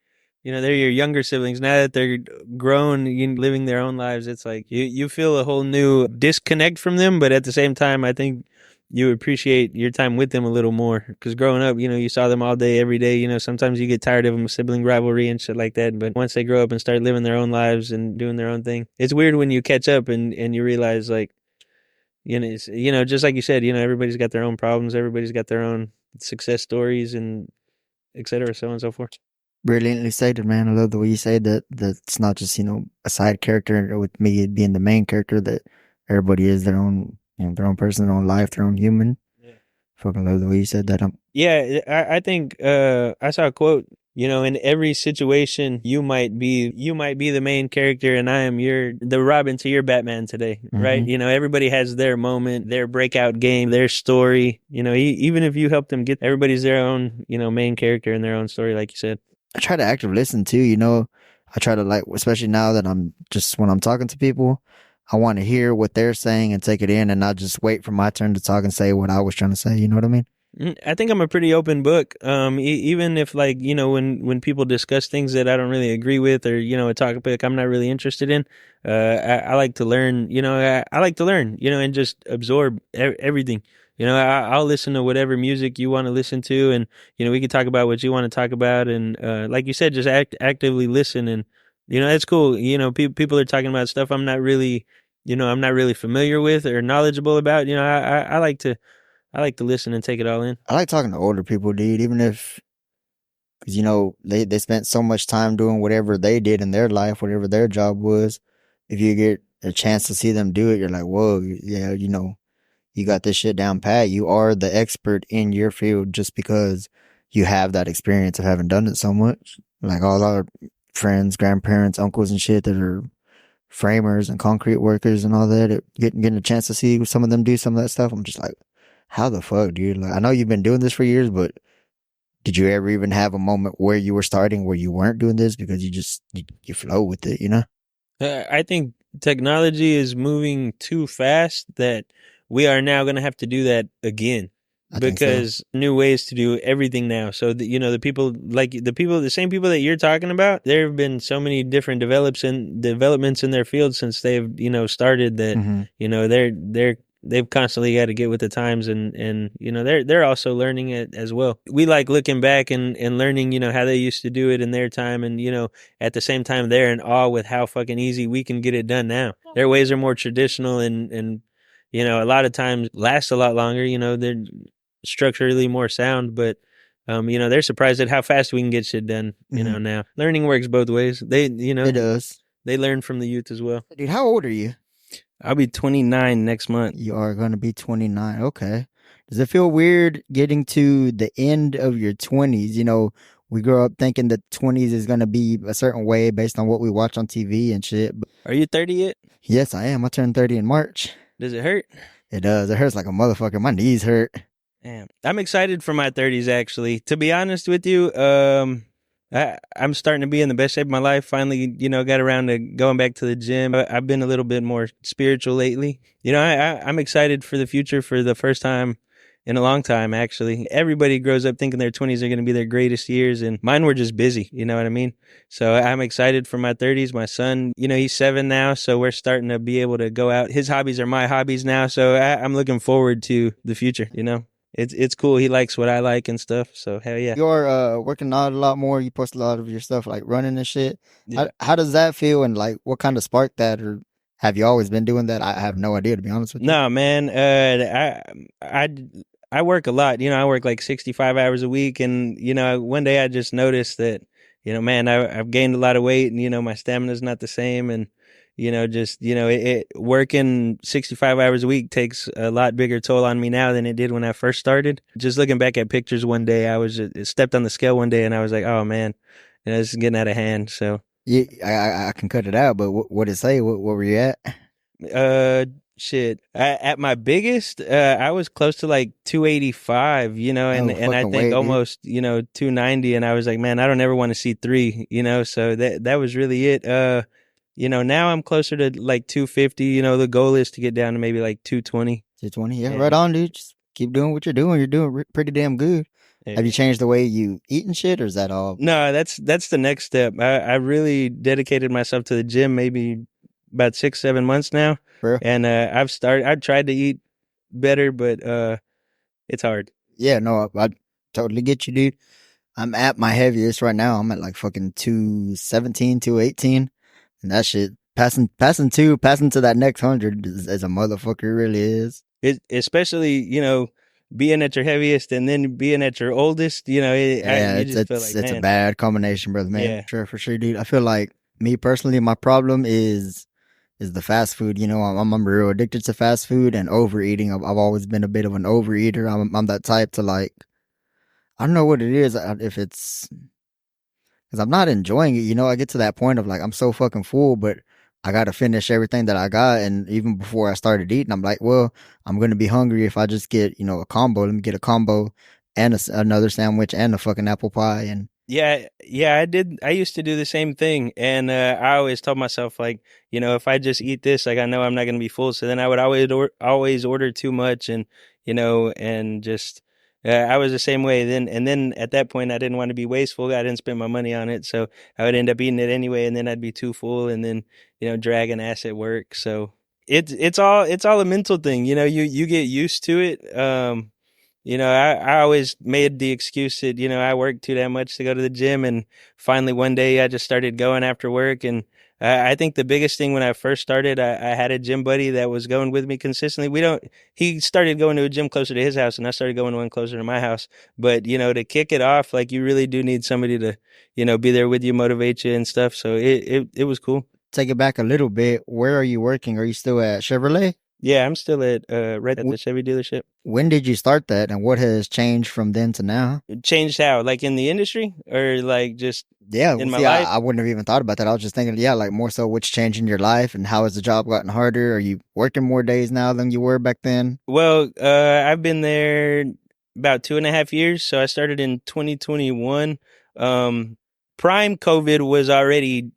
they're your younger siblings. Now that they're grown, living their own lives, it's like you feel a whole new disconnect from them. But at the same time, I think you appreciate your time with them a little more. Because growing up, you saw them all day, every day. Sometimes you get tired of them, sibling rivalry and shit like that. But once they grow up and start living their own lives and doing their own thing, it's weird when you catch up and you realize, like, just like you said, everybody's got their own problems. Everybody's got their own success stories and et cetera, so on and so forth. Brilliantly stated, man. I love the way you say that it's not just, a side character with me being the main character, that everybody is their own, their own person, their own life, their own human. Yeah. Fucking love the way you said that. Yeah, I think I saw a quote, in every situation you might be the main character and I am the Robin to your Batman today, right? Everybody has their moment, their breakout game, their story, even if you help them everybody's their own, main character in their own story, like you said. I try to actively listen too, I try to, especially now that when I'm talking to people, I want to hear what they're saying and take it in and not just wait for my turn to talk and say what I was trying to say. You know what I mean? I think I'm a pretty open book. Even if, like, when people discuss things that I don't really agree with, or, a topic I'm not really interested in, I like to learn, I like to learn, and just absorb everything. I'll listen to whatever music you want to listen to, and, we can talk about what you want to talk about. And, like you said, just actively listen. And, that's cool. People are talking about stuff I'm not really familiar with or knowledgeable about. I like to listen and take it all in. I like talking to older people, dude, even if, because, they spent so much time doing whatever they did in their life, whatever their job was. If you get a chance to see them do it, you're like, whoa, yeah, you got this shit down pat. You are the expert in your field just because you have that experience of having done it so much. Like all our friends, grandparents, uncles and shit that are framers and concrete workers and all that, getting a chance to see some of them do some of that stuff. I'm just like, how the fuck, dude? Like, I know you've been doing this for years, but did you ever even have a moment where you were starting where you weren't doing this because you flow with it, I think technology is moving too fast that we are now going to have to do that again. Because new ways to do everything now. So the people, the same people that you're talking about, there have been so many different developments in their field since they've started that they've constantly got to get with the times, and they're also learning it as well. We like looking back and learning how they used to do it in their time, and at the same time they're in awe with how fucking easy we can get it done now. Their ways are more traditional and a lot of times last a lot longer. They're structurally more sound, but they're surprised at how fast we can get shit done. Now learning works both ways. It does. They learn from the youth as well. Dude, how old are you? I'll be 29 next month. You are going to be 29. Okay. Does it feel weird getting to the end of your 20s? We grow up thinking that 20s is going to be a certain way based on what we watch on TV and shit. Are you 30 yet? Yes, I am. I turned 30 in March. Does it hurt? It does. It hurts like a motherfucker. My knees hurt. Damn. I'm excited for my 30s, actually. To be honest with you, I'm starting to be in the best shape of my life. Finally, got around to going back to the gym. I've been a little bit more spiritual lately. I'm excited for the future for the first time in a long time, actually. Everybody grows up thinking their 20s are going to be their greatest years, and mine were just busy, you know what I mean? So I'm excited for my 30s. My son, he's 7 now, so we're starting to be able to go out. His hobbies are my hobbies now, so I'm looking forward to the future, It's cool. He likes what I like and stuff. So hell yeah. You're working out a lot more. You post a lot of your stuff like running and shit. Yeah. How does that feel? And like, what kind of sparked that? Or have you always been doing that? I have no idea, to be honest with you. No, man. I work a lot. I work like 65 hours a week, and one day I just noticed that man, I've gained a lot of weight, and my stamina's not the same, and working 65 hours a week takes a lot bigger toll on me now than it did when I first started. Just looking back at pictures one day, I stepped on the scale one day and I was like, oh man, this is getting out of hand. So yeah, I can cut it out, but what did it say? What were you at? Shit. At my biggest, I was close to like 285, and I think weight, almost, 290. And I was like, man, I don't ever want to see 3, so that was really it. Now I'm closer to like 250. The goal is to get down to maybe like 220. 220, yeah, right on, dude. Just keep doing what you're doing. You're doing pretty damn good. Have you changed the way you eat and shit, or is that all? No, that's the next step. I really dedicated myself to the gym maybe about 6-7 months now, Bro? and I've tried to eat better, but it's hard. Yeah, no, I totally get you, dude. I'm at my heaviest right now. I'm at like fucking 217, 218. And that shit, passing to that next 100 is a motherfucker, it really is. Especially being at your heaviest and then being at your oldest. Yeah, You it's just feel like, it's a man, bad combination, brother, man. yeah. Sure, for sure, dude. I feel like me personally, my problem is the fast food. I'm real addicted to fast food and overeating. I've always been a bit of an overeater. I'm that type to like, I don't know what it is. If it's because I'm not enjoying it. I get to that point of like, I'm so fucking full, but I got to finish everything that I got. And even before I started eating, I'm like, well, I'm going to be hungry if I just get, a combo. Let me get a combo and another sandwich and a fucking apple pie. And Yeah, I did. I used to do the same thing, and I always told myself like, if I just eat this, like I know I'm not going to be full. So then I would always order too much, and and just I was the same way. Then at that point, I didn't want to be wasteful. I didn't spend my money on it, so I would end up eating it anyway, and then I'd be too full, and then dragging ass at work. So it's all a mental thing. You get used to it. I always made the excuse that, I worked too damn much to go to the gym. And finally, one day I just started going after work. And I think the biggest thing when I first started, I had a gym buddy that was going with me consistently. He started going to a gym closer to his house and I started going to one closer to my house. But, to kick it off, like you really do need somebody to, be there with you, motivate you and stuff. So it was cool. take it back a little bit. Where are you working? Are you still at Chevrolet? Yeah, I'm still right at the Chevy dealership. When did you start that, and what has changed from then to now? Changed how? Like in the industry or like just Yeah, in my see, life? I wouldn't have even thought about that. I was just thinking, yeah, like more so what's changed in your life and how has the job gotten harder? Are you working more days now than you were back then? Well, I've been there about 2.5 years. So I started in 2021. Prime COVID was already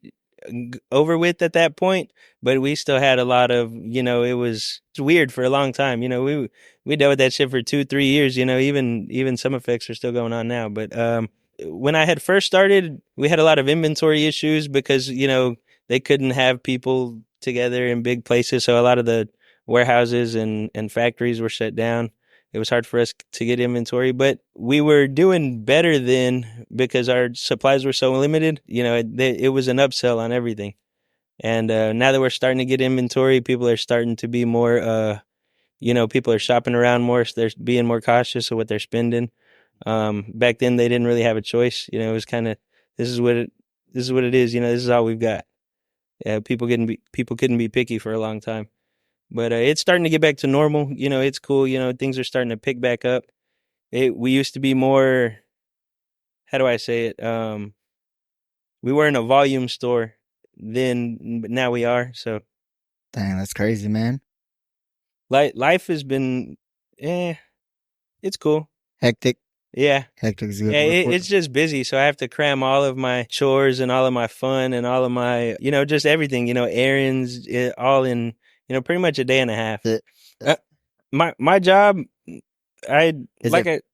over with at that point, but we still had a lot of, it's weird for a long time. We dealt with that shit for 2-3 years. Even some effects are still going on now. But when I had first started, we had a lot of inventory issues because they couldn't have people together in big places, so a lot of the warehouses and factories were shut down. It was hard for us to get inventory, but we were doing better then because our supplies were so limited. It was an upsell on everything. And now that we're starting to get inventory, people are starting to be more, people are shopping around more. So they're being more cautious of what they're spending. Back then, they didn't really have a choice. It was kind of this is what it is. This is all we've got. Yeah, people couldn't be picky for a long time. But it's starting to get back to normal. It's cool. Things are starting to pick back up. We used to be more, how do I say it? We weren't a volume store then, but now we are. So Dang, that's crazy, man. life has been, it's cool. Hectic. Yeah. Hectic is a good Yeah, word. it's just busy. So I have to cram all of my chores and all of my fun and all of my, just everything, errands, all in, pretty much a day and a half. It- Uh, my job, I Is like it?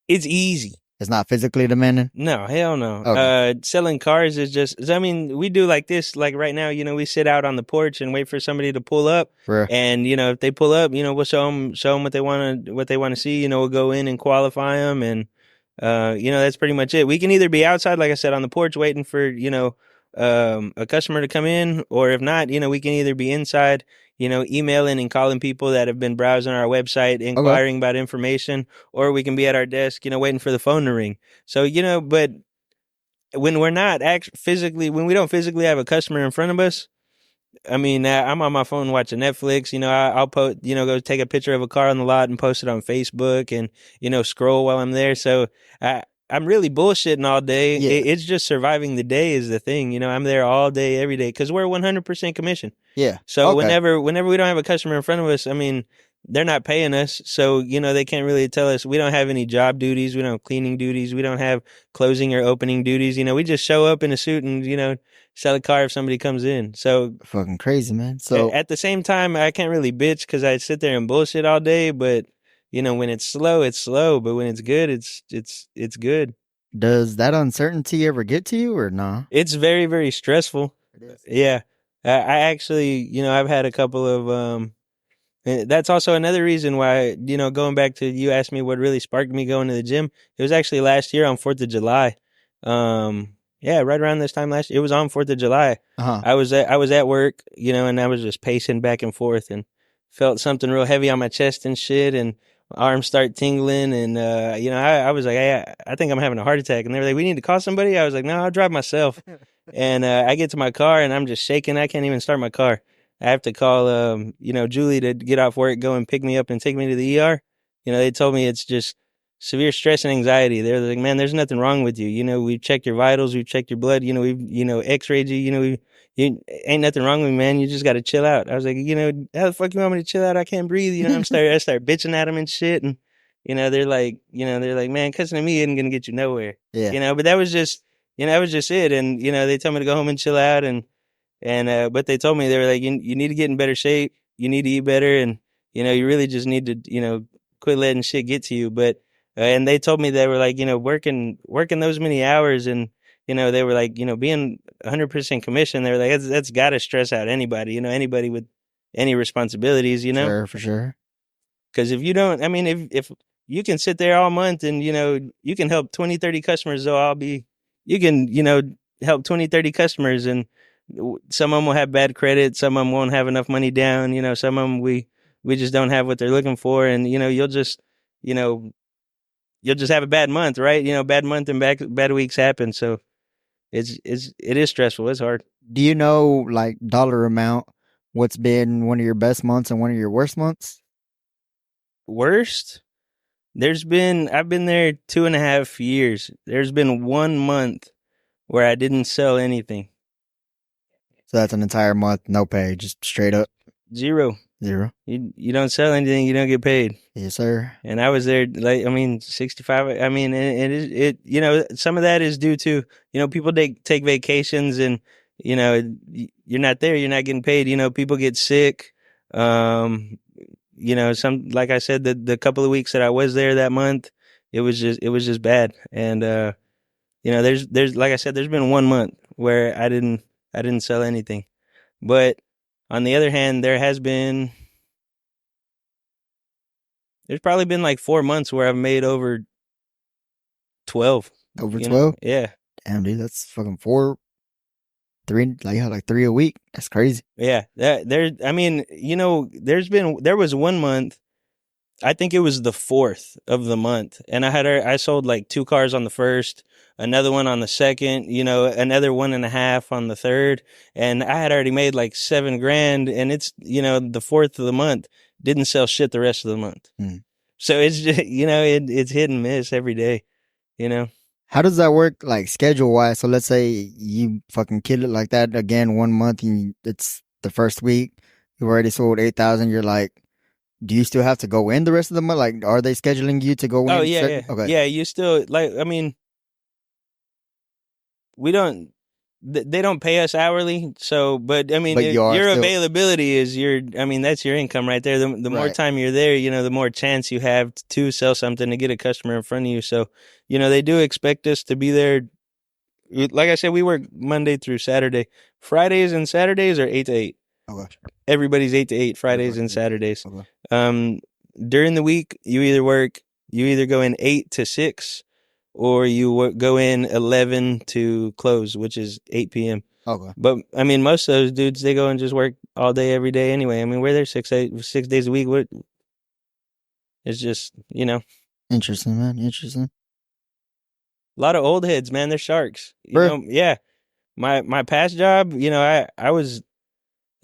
it's easy. It's not physically demanding. No, hell no. Okay. Selling cars is just, I mean, we do like this, like right now, we sit out on the porch and wait for somebody to pull up. Bro. And, if they pull up, we'll show them what they want to see, we'll go in and qualify them. And, that's pretty much it. We can either be outside, like I said, on the porch waiting for, a customer to come in, or if not, we can either be inside, emailing and calling people that have been browsing our website, inquiring about information, or we can be at our desk, waiting for the phone to ring. So, but when we're not physically, when we don't physically have a customer in front of us, I mean, I'm on my phone watching Netflix. I'll post, go take a picture of a car on the lot and post it on Facebook, and scroll while I'm there. So I'm really bullshitting all day. Yeah. It's just surviving the day is the thing. I'm there all day, every day, because we're 100% commission. Yeah. So Okay. whenever we don't have a customer in front of us, I mean, they're not paying us, so they can't really tell us. We don't have any job duties. We don't have cleaning duties. We don't have closing or opening duties. We just show up in a suit and sell a car if somebody comes in. So Fucking crazy, man. So at the same time, I can't really bitch because I sit there and bullshit all day. But when it's slow, it's slow, but when it's good, it's good. Does that uncertainty ever get to you or nah? It's very, very stressful. It is. Yeah. I actually, I've had a couple of that's also another reason why, going back to you asked me what really sparked me going to the gym. It was actually last year on 4th of July. Yeah, right around this time last year. It was on 4th of July. Uh-huh. I was at work, and I was just pacing back and forth and felt something real heavy on my chest and shit, and my arms start tingling, and I was like, hey, I think I'm having a heart attack, and they were like, we need to call somebody. I was like, no, I'll drive myself. And I get to my car and I'm just shaking. I can't even start my car. I have to call, Julie to get off work, go and pick me up and take me to the ER. They told me it's just severe stress and anxiety. They're like, man, there's nothing wrong with you. We've checked your vitals, we've checked your blood, we've, x-rayed you, you ain't nothing wrong with me, man. You just got to chill out. I was like, how the fuck you want me to chill out? I can't breathe. I start bitching at them and shit. And, they're like, man, cussing at me isn't going to get you nowhere. Yeah. But that was just it. And, they tell me to go home and chill out. But they told me, they were like, you need to get in better shape. You need to eat better. And, you really just need to, quit letting shit get to you. But, and they told me they were like, working those many hours and, they were like, being 100% commission, they were like, that's got to stress out anybody, anybody with any responsibilities, Sure, for sure. Because if you don't, I mean, if you can sit there all month and, you can help 20, 30 customers, so you can, help 20, 30 customers, and some of them will have bad credit. Some of them won't have enough money down. Some of them, we just don't have what they're looking for. And, you'll just have a bad month, right? Bad month and bad weeks happen. So it is stressful. It's hard. Do you know, like, dollar amount, what's been one of your best months and one of your worst months? Worst? I've been there 2.5 years. There's been 1 month where I didn't sell anything. So that's an entire month, no pay, just straight up. Zero. You don't sell anything, you don't get paid. Yes, sir. And I was there, 65. I mean, some of that is due to, people take vacations and, you're not there, you're not getting paid. People get sick. Like I said, the couple of weeks that I was there that month, it was just bad. And, there's like I said, there's been 1 month where I didn't sell anything. But on the other hand, there's probably been like 4 months where I've made over 12. Over 12? Yeah. Damn, dude, that's fucking 3, like 3 a week. That's crazy. Yeah. There was 1 month, I think it was the 4th of the month, and I sold like 2 cars on the 1st, another one on the 2nd, another 1.5 on the 3rd, and I had already made like $7,000, and it's, the 4th of the month, didn't sell shit the rest of the month. So it's just, it's hit and miss every day, How does that work, like, schedule-wise? So let's say you fucking kill it like that again 1 month, and it's the first week, you already sold 8,000, you're like, do you still have to go in the rest of the month? Like, are they scheduling you to go in? Oh, yeah. Okay. Yeah, you still, we don't, they don't pay us hourly. So, but your availability is that's your income right there. The more time you're there, the more chance you have to sell something, to get a customer in front of you. So, they do expect us to be there. Like I said, we work Monday through Saturday. Fridays and Saturdays are 8 to 8. Okay. Everybody's 8 to 8 Fridays and Saturdays. Okay. During the week, you either go in 8 to 6, or you go in 11 to close, which is 8 p.m. Okay. But most of those dudes, they go and just work all day, every day anyway. We're there 6 days a week. It's just, Interesting, man. Interesting. A lot of old heads, man. They're sharks. Yeah. My past job,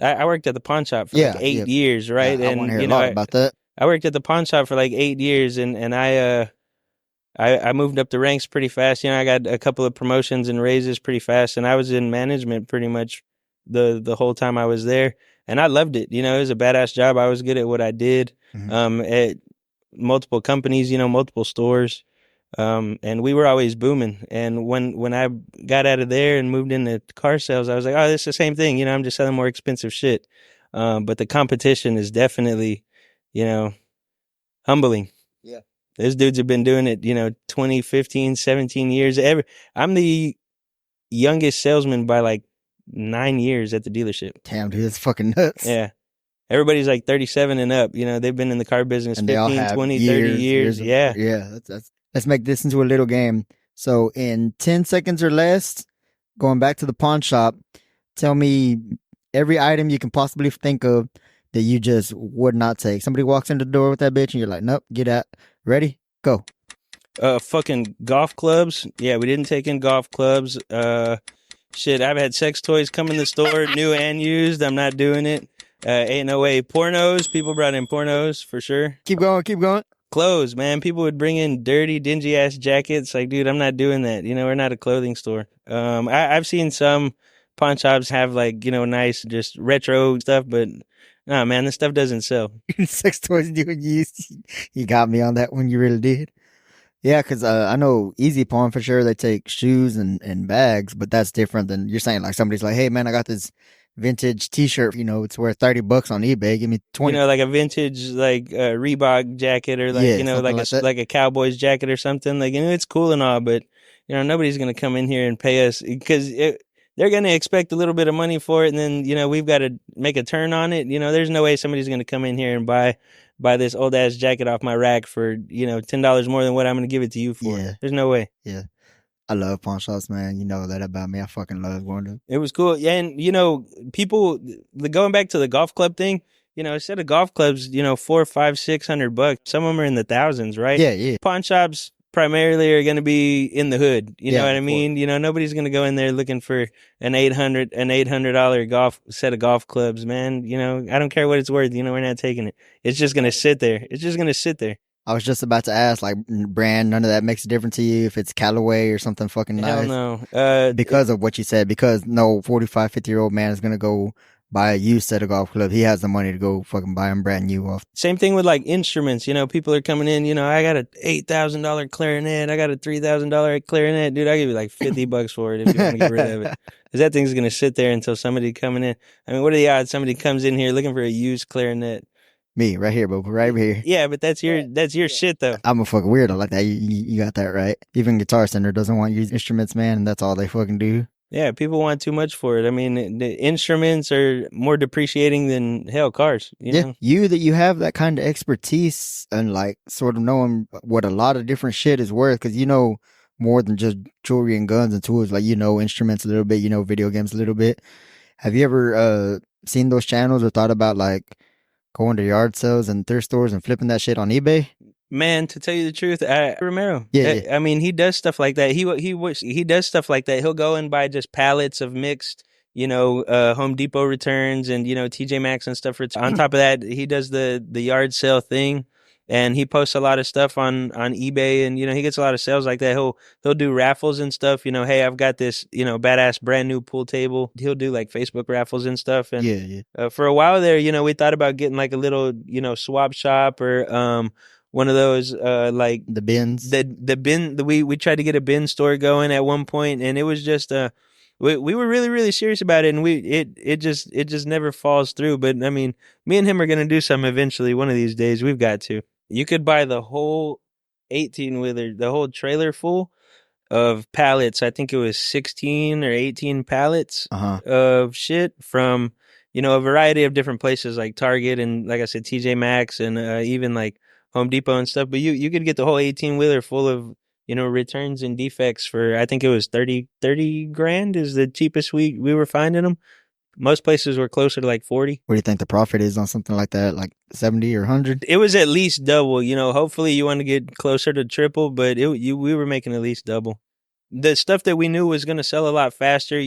I worked at the pawn shop for like 8 years, right? Yeah, I want to hear a lot about that. I worked at the pawn shop for like 8 years, and I moved up the ranks pretty fast. I got a couple of promotions and raises pretty fast, and I was in management pretty much the whole time I was there, and I loved it. It was a badass job. I was good at what I did. At multiple companies, multiple stores. And we were always booming. And when I got out of there and moved into car sales, I was like, oh, it's the same thing. I'm just selling more expensive shit. But the competition is definitely, humbling. Yeah. Those dudes have been doing it, 20, 15, 17 years. I'm the youngest salesman by like 9 years at the dealership. Damn, dude, that's fucking nuts. Yeah. Everybody's like 37 and up. They've been in the car business And they all 15, have 20, 30 years. Yeah. Yeah. Let's make this into a little game. So in 10 seconds or less, going back to the pawn shop, tell me every item you can possibly think of that you just would not take. Somebody walks in the door with that bitch and you're like, nope, get out. Ready? Go. Fucking golf clubs. Yeah, we didn't take in golf clubs. Shit, I've had sex toys come in the store, new and used. I'm not doing it. Ain't no way. Pornos. People brought in pornos for sure. Keep going. Clothes, man. People would bring in dirty, dingy ass jackets. Like, dude, I'm not doing that. We're not a clothing store. I've seen some pawn shops have like, nice, just retro stuff, but nah, man, this stuff doesn't sell. Sex toys new and used. You got me on that one. You really did. Yeah, because I know Easy Pawn for sure. They take shoes and bags, but that's different than you're saying. Like somebody's like, hey, man, I got this vintage T-shirt. It's worth $30 on eBay. Give me 20. Like a vintage like Reebok jacket or like like a Cowboys jacket or something. Like it's cool and all, but nobody's gonna come in here and pay us because they're gonna expect a little bit of money for it, and then we've got to make a turn on it. There's no way somebody's gonna come in here and buy this old ass jacket off my rack for $10 more than what I'm gonna give it to you for. Yeah. There's no way. Yeah. I love pawn shops, man. You know that about me. I fucking love going to them. It was cool. Yeah, and people going back to the golf club thing, instead of golf clubs, $400, $500, $600, some of them are in the thousands, right? Yeah. Pawn shops primarily are going to be in the hood. You know what I mean? Nobody's going to go in there looking for an $800 set of golf clubs, man. I don't care what it's worth. We're not taking it. It's just going to sit there. I was just about to ask, like, brand, none of that makes a difference to you if it's Callaway or something fucking nice? Hell no. Because of what you said, because no 45, 50-year-old man is going to go buy a used set of golf clubs. He has the money to go fucking buy them brand new off. Same thing with like instruments. People are coming in, I got a $8,000 clarinet. I got a $3,000 clarinet. Dude, I'll give you like $50 for it if you want to get rid of it. Because that thing's going to sit there until somebody coming in. I mean, what are the odds somebody comes in here looking for a used clarinet? Me, right here, bro, right here. Yeah, but that's your shit, though. I'm a fucking weirdo like that. You got that right. Even Guitar Center doesn't want used instruments, man, and that's all they fucking do. Yeah, people want too much for it. I mean, the instruments are more depreciating than cars. You know? You have that kind of expertise and like sort of knowing what a lot of different shit is worth because more than just jewelry and guns and tools. Like instruments a little bit, video games a little bit. Have you ever seen those channels or thought about like going to yard sales and thrift stores and flipping that shit on eBay? Man, to tell you the truth, Romero. Yeah. I mean, he does stuff like that. He does stuff like that. He'll go and buy just pallets of mixed, Home Depot returns and TJ Maxx and stuff. On top of that, he does the yard sale thing, and he posts a lot of stuff on eBay, and he gets a lot of sales like that. He'll do raffles and stuff. Hey, I've got this badass brand new pool table. He'll do like Facebook raffles and stuff. And for a while there, we thought about getting like a little swap shop or one of those like the bins. The bin. We tried to get a bin store going at one point, and it was just we were really, really serious about it, and it just never falls through. But I mean, me and him are gonna do something eventually. One of these days, we've got to. You could buy the whole 18-wheeler, the whole trailer full of pallets. I think it was 16 or 18 pallets of shit from a variety of different places like Target and like I said, TJ Maxx and even like Home Depot and stuff, but you could get the whole 18-wheeler full of, returns and defects for, I think it was 30 grand is the cheapest we were finding them. Most places were closer to like 40. What do you think the profit is on something like that? Like 70 or 100? It was at least double, hopefully you want to get closer to triple, but we were making at least double. The stuff that we knew was going to sell a lot faster,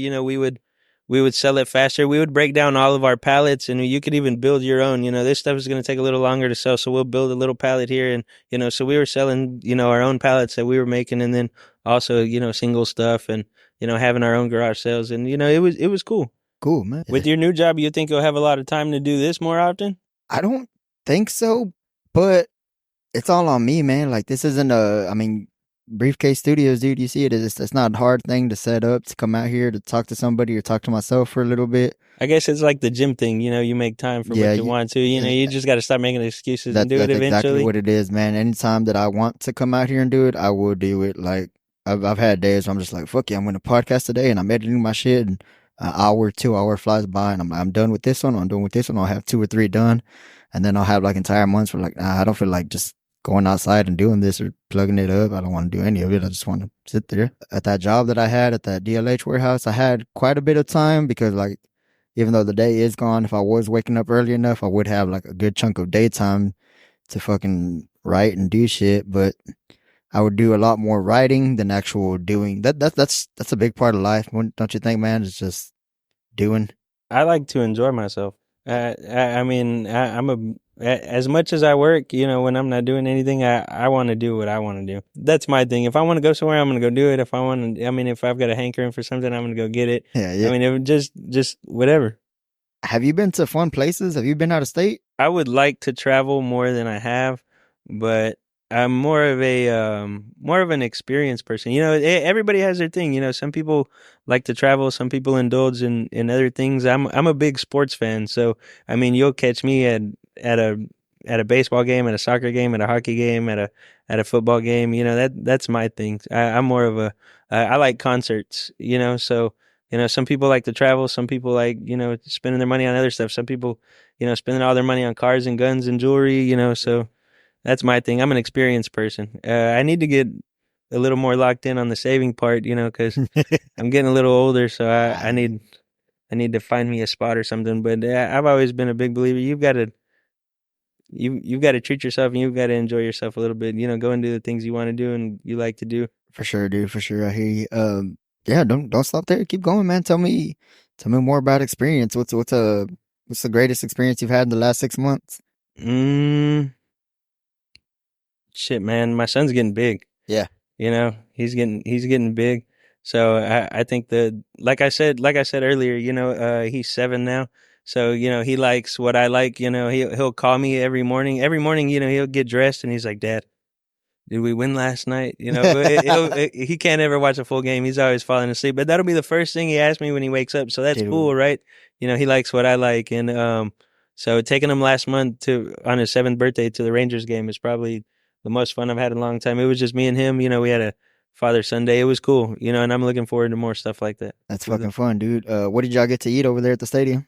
we would sell it faster. We would break down all of our pallets, and you could even build your own. This stuff is going to take a little longer to sell, so we'll build a little pallet here. And, so we were selling, our own pallets that we were making, and then also, single stuff and, having our own garage sales. And, it was cool. Cool, man. With your new job, you think you'll have a lot of time to do this more often? I don't think so, but it's all on me, man. Like, this isn't Briefcase Studios, dude. You see it? It's not a hard thing to set up to come out here to talk to somebody or talk to myself for a little bit. I guess it's like the gym thing, you make time for Yeah, what you want to. You just got to stop making excuses and do it that's exactly eventually. what it is, man. Anytime that I want to come out here and do it, I will do it. Like I've had days where I'm just like, fuck yeah, I'm going to podcast today and I'm editing my shit, and an hour, 2 hour flies by, and I'm done with this one. I'm done with this one. I'll have 2 or 3 done, and then I'll have like entire months where like, nah, I don't feel like just going outside and doing this or plugging it up. I don't want to do any of it. I just want to sit there. At that job that I had at that DLH warehouse, I had quite a bit of time because like, even though the day is gone, if I was waking up early enough, I would have like a good chunk of daytime to fucking write and do shit. But I would do a lot more writing than actual doing. That's a big part of life, don't you think, man? It's just doing. I like to enjoy myself. I mean, as much as I work, when I'm not doing anything, I want to do what I want to do. That's my thing. If I want to go somewhere, I'm going to go do it. If I've got a hankering for something, I'm going to go get it. Yeah, yeah. I mean, it just whatever. Have you been to fun places? Have you been out of state? I would like to travel more than I have, but I'm more of an experienced person. Everybody has their thing. Some people like to travel, some people indulge in other things. I'm a big sports fan, so I mean, you'll catch me at a baseball game, at a soccer game, at a hockey game, at a football game. That's my thing. I'm more of I like concerts. So. Some people like to travel. Some people like, spending their money on other stuff. Some people, spending all their money on cars and guns and jewelry, so that's my thing. I'm an experienced person. I need to get a little more locked in on the saving part, because I'm getting a little older. So I need to find me a spot or something. But I've always been a big believer. You've got to treat yourself and you've got to enjoy yourself a little bit. Go and do the things you want to do and you like to do. For sure, dude. For sure, I hear you. Yeah, don't stop there. Keep going, man. Tell me more about experience. What's the greatest experience you've had in the last 6 months? Shit, man, my son's getting big. Yeah. He's getting big. So I think like I said earlier, he's 7 now. So, he likes what I like, he'll call me every morning. Every morning, he'll get dressed and he's like, "Dad, did we win last night?" He can't ever watch a full game. He's always falling asleep. But that'll be the first thing he asks me when he wakes up. So that's cool, right? He likes what I like. And so taking him last month on his 7th birthday to the Rangers game is probably the most fun I've had in a long time. It was just me and him. We had a Father-Son Day. It was cool, and I'm looking forward to more stuff like that. That's fucking fun, dude. What did y'all get to eat over there at the stadium?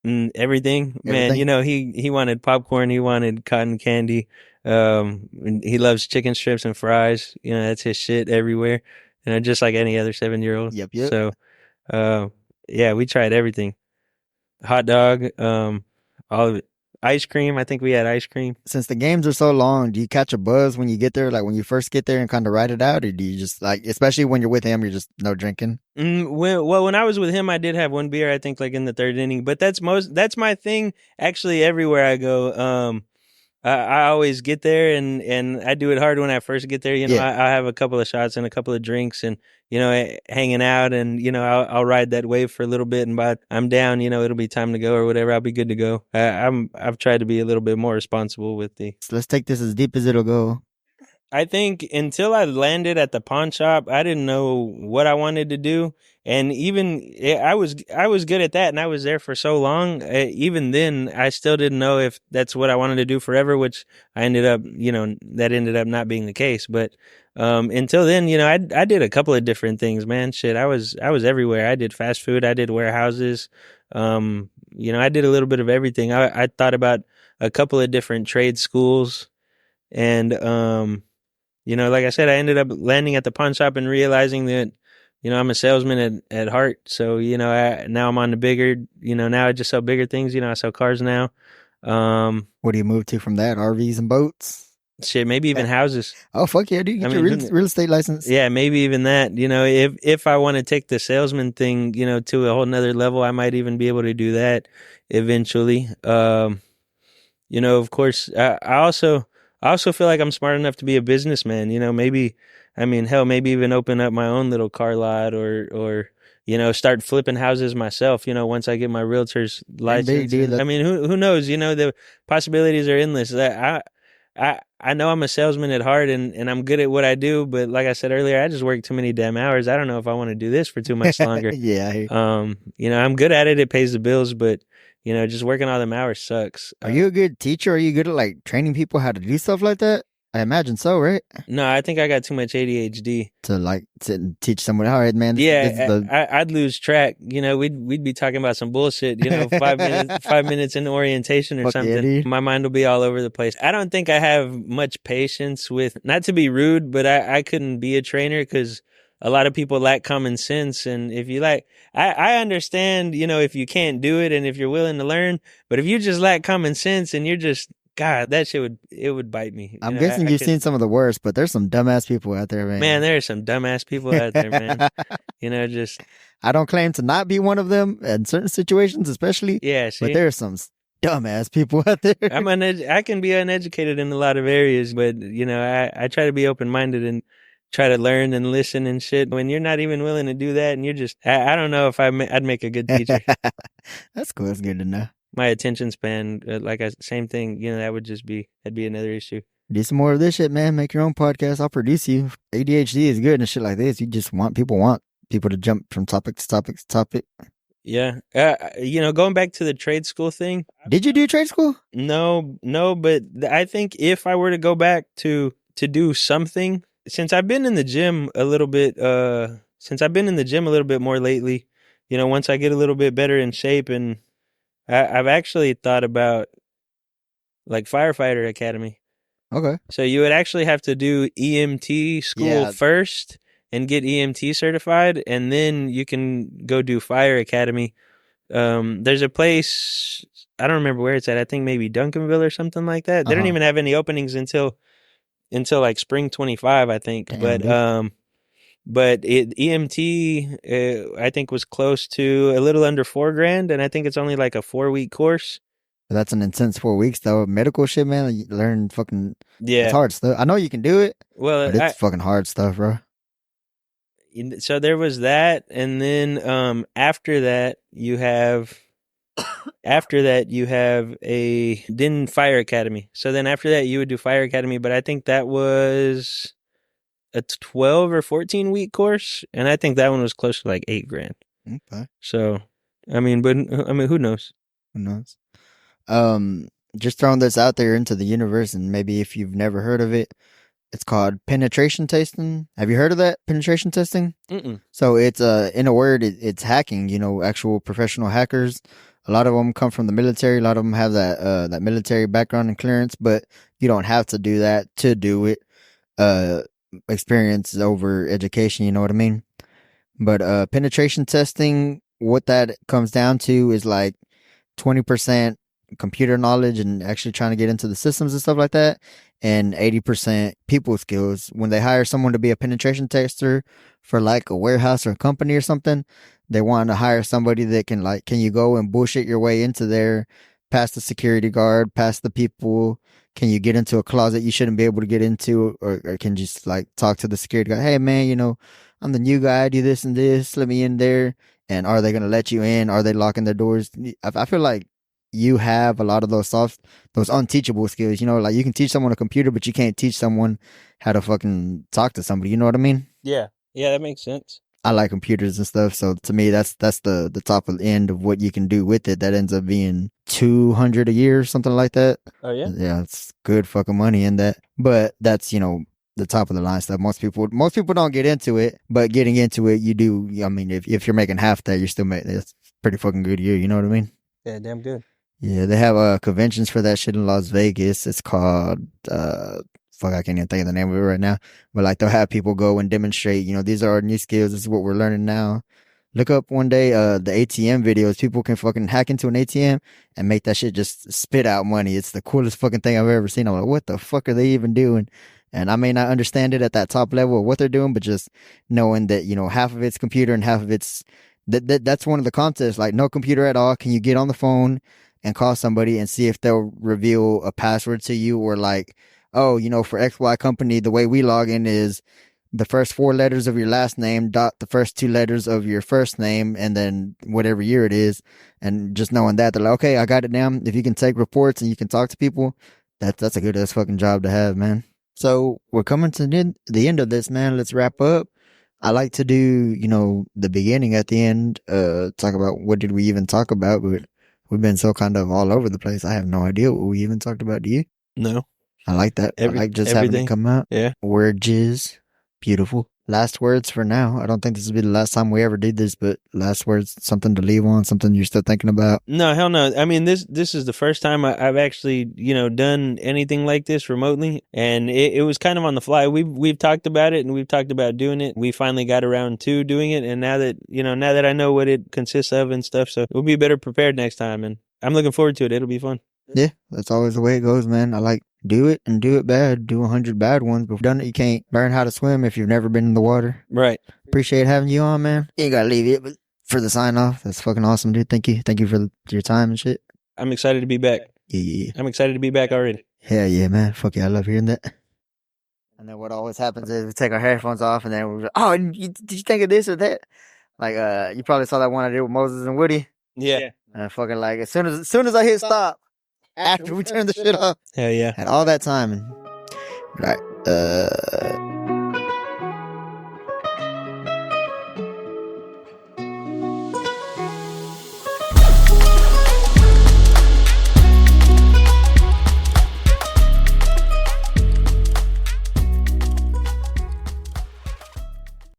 Everything, man. He wanted popcorn. He wanted cotton candy. He loves chicken strips and fries. That's his shit everywhere. Just like any other 7-year-old. Yep. So, yeah, we tried everything. Hot dog, all of it. Ice cream. I think we had ice cream. Since the games are so long, do you catch a buzz when you get there? Like when you first get there and kind of ride it out, or do you just like, especially when you're with him, you're just no drinking? When I was with him, I did have one beer. I think like in the 3rd inning, but that's my thing. Actually, everywhere I go, I always get there and I do it hard when I first get there. I have a couple of shots and a couple of drinks and, hanging out and, I'll ride that wave for a little bit and by I'm down, it'll be time to go or whatever. I'll be good to go. I've tried to be a little bit more responsible with So let's take this as deep as it'll go. I think until I landed at the pawn shop, I didn't know what I wanted to do. And even I was good at that and I was there for so long. Even then, I still didn't know if that's what I wanted to do forever, which I ended up, that ended up not being the case. But until then, I did a couple of different things, man. Shit, I was everywhere. I did fast food. I did warehouses. I did a little bit of everything. I thought about a couple of different trade schools and, like I said, I ended up landing at the pawn shop and realizing that, I'm a salesman at heart. So, now I'm on the bigger, now I just sell bigger things. I sell cars now. What do you move to from that? RVs and boats? Shit, maybe even houses. Oh, fuck yeah, dude. Get your real estate license. Yeah, maybe even that. If I want to take the salesman thing, to a whole nother level, I might even be able to do that eventually. Of course, I also feel like I'm smart enough to be a businessman. Maybe even open up my own little car lot or start flipping houses myself. Once I get my realtor's license. Who knows? The possibilities are endless. I know I'm a salesman at heart and I'm good at what I do, but like I said earlier, I just work too many damn hours. I don't know if I want to do this for too much longer. Yeah. I hear. I'm good at it. It pays the bills, but just working all them hours sucks. Are you a good teacher? Are you good at like training people how to do stuff like that? I imagine so, right? No, I think I got too much ADHD To like sit and teach someone. All right, man. I'd lose track. We'd be talking about some bullshit. 5 minutes in orientation or something. Yeah, my mind will be all over the place. I don't think I have much patience with. Not to be rude, but I couldn't be a trainer because a lot of people lack common sense. And if you I understand. If you can't do it and if you're willing to learn, but if you just lack common sense and you're just God, that shit would bite me. I'm guessing you've seen some of the worst, but there's some dumbass people out there, man. Man, there are some dumbass people out there, man. Just. I don't claim to not be one of them in certain situations, especially. Yeah, see? But there are some dumbass people out there. I can be uneducated in a lot of areas, but I try to be open minded and try to learn and listen and shit. When you're not even willing to do that, and you're just, I don't know if I'd make a good teacher. That's cool. That's good to know. My attention span, same thing. That'd be another issue. Do some more of this shit, man. Make your own podcast. I'll produce you. ADHD is good and shit like this. You just want people to jump from topic to topic to topic. Yeah. Going back to the trade school thing. Did you do trade school? No, but I think if I were to go back to do something, since I've been in the gym a little bit, more lately, once I get a little bit better in shape, and I've actually thought about like firefighter academy. Okay. So you would actually have to do EMT school first and get EMT certified, and then you can go do fire academy. There's a place, I don't remember where it's at. I think maybe Duncanville or something like that. They don't even have any openings until like spring 25, I think. Damn, but EMT, I think was close to a little under $4,000, and I think it's only like a 4-week course. That's an intense 4 weeks though. Medical shit, man. You learn fucking. Yeah, it's hard stuff. I know you can do it. Well, but it's fucking hard stuff, bro. So there was that, and then after that you have then fire academy. So then after that you would do fire academy, but I think that was a 12 or 14-week course, and I think that one was close to like $8,000. Okay. So, who knows? Who knows? Just throwing this out there into the universe, and maybe if you've never heard of it, it's called penetration testing. Have you heard of that? Penetration testing? Mm-mm. So it's in a word, it's hacking. Actual professional hackers. A lot of them come from the military. A lot of them have that military background and clearance, but you don't have to do that to do it. Experience over education, you know what I mean? But penetration testing, what that comes down to is like 20% computer knowledge and actually trying to get into the systems and stuff like that, and 80% people skills. When they hire someone to be a penetration tester for like a warehouse or a company or something, they want to hire somebody that can you go and bullshit your way into there, past the security guard, past the people? Can you get into a closet you shouldn't be able to get into, or can you just like talk to the security guy? Hey man, I'm the new guy. I do this and this. Let me in there. And are they going to let you in? Are they locking their doors? I feel like you have a lot of those unteachable skills. Like you can teach someone a computer, but you can't teach someone how to fucking talk to somebody. You know what I mean? Yeah, that makes sense. I like computers and stuff, so to me, that's the top of the end of what you can do with it. That ends up being $200 a year or something like that. Oh yeah, yeah, it's good fucking money in that. But that's the top of the line stuff. Most people don't get into it, but getting into it, you do. I mean, if you're making half that, you're still making it's pretty fucking good year. You know what I mean? Yeah, damn good. Yeah, they have conventions for that shit in Las Vegas. It's called I can't even think of the name of it right now. But like they'll have people go and demonstrate, these are our new skills. This is what we're learning now. Look up one day the ATM videos. People can fucking hack into an ATM and make that shit just spit out money. It's the coolest fucking thing I've ever seen. I'm like, what the fuck are they even doing? And I may not understand it at that top level of what they're doing, but just knowing that, half of it's computer and half of it's that's one of the contests. Like no computer at all. Can you get on the phone and call somebody and see if they'll reveal a password to you, or like, oh, for XY company, the way we log in is the first 4 letters of your last name dot the first 2 letters of your first name, and then whatever year it is. And just knowing that, they're like, okay, I got it down. If you can take reports and you can talk to people, That's a good ass fucking job to have, man. So we're coming to the end of this, man. Let's wrap up. I like to do, the beginning at the end, talk about what did we even talk about, but we've been so kind of all over the place. I have no idea what we even talked about. Do you? No. I like that. I like just having it come out. Yeah. Word jizz. Beautiful. Last words for now. I don't think this will be the last time we ever did this, but last words, something to leave on, something you're still thinking about. No, hell no. I mean, this is the first time I've actually, done anything like this remotely, and it was kind of on the fly. We've talked about it, and we've talked about doing it. We finally got around to doing it, and now that I know what it consists of and stuff, so we'll be better prepared next time, and I'm looking forward to it. It'll be fun. Yeah, that's always the way it goes, man. I like do it and do it bad. Do 100 bad ones. But done it, you can't learn how to swim if you've never been in the water. Right. Appreciate having you on, man. You ain't got to leave it, but for the sign off, that's fucking awesome, dude. Thank you. Thank you for your time and shit. I'm excited to be back. Yeah. I'm excited to be back already. Hell yeah, man. Fuck yeah, I love hearing that. And then what always happens is we take our headphones off and then we're like, oh, did you think of this or that? Like, you probably saw that one I did with Moses and Woody. Yeah. And fucking like, as soon as I hit stop, after we turn the shit off. Hell yeah. Had all that time. And, right.